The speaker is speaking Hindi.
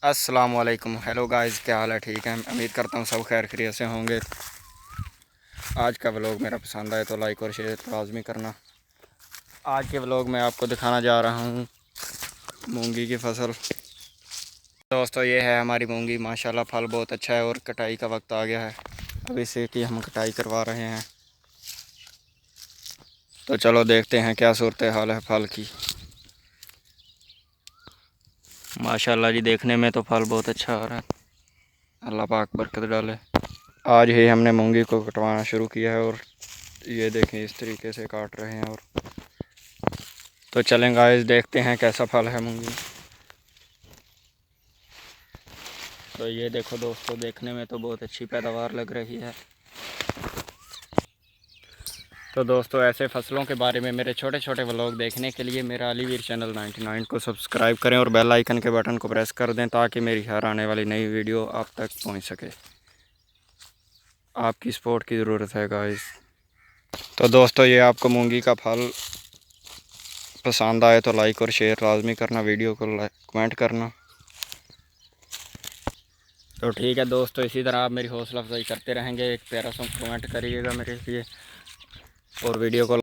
अस्सलाम वालेकुम। हेलो गाइस, क्या हाल है? ठीक है, उम्मीद करता हूँ सब खैर खैरियत से होंगे। आज का व्लॉग मेरा पसंद आए तो लाइक और शेयर लाजमी करना। आज के व्लॉग में आपको दिखाना जा रहा हूँ मूंगी की फसल। दोस्तों, ये है हमारी मूंगी। माशाल्लाह फल बहुत अच्छा है और कटाई का वक्त आ गया है। अभी से कि हम कटाई करवा रहे हैं, तो चलो देखते हैं क्या सूरत हाल है फल की। माशाल्लाह जी, देखने में तो फल बहुत अच्छा आ रहा है। अल्लाह पाक बरकत डाले। आज ही हमने मूंगी को कटवाना शुरू किया है और ये देखें इस तरीके से काट रहे हैं। और तो चलें गाइस, देखते हैं कैसा फल है मूंगी। तो ये देखो दोस्तों, देखने में तो बहुत अच्छी पैदावार लग रही है। तो दोस्तों, ऐसे फसलों के बारे में मेरे छोटे छोटे व्लॉग देखने के लिए मेरा अलीवीर चैनल 99 को सब्सक्राइब करें और बेल आइकन के बटन को प्रेस कर दें, ताकि मेरी हर आने वाली नई वीडियो आप तक पहुंच सके। आपकी सपोर्ट की ज़रूरत है गाइस। तो दोस्तों, ये आपको मूंगी का फल पसंद आए तो लाइक और शेयर लाजमी करना, वीडियो को कमेंट करना। तो ठीक है दोस्तों, इसी तरह आप मेरी हौसला अफजाई करते रहेंगे। एक प्यारा सा कमेंट करिएगा मेरे लिए और वीडियो को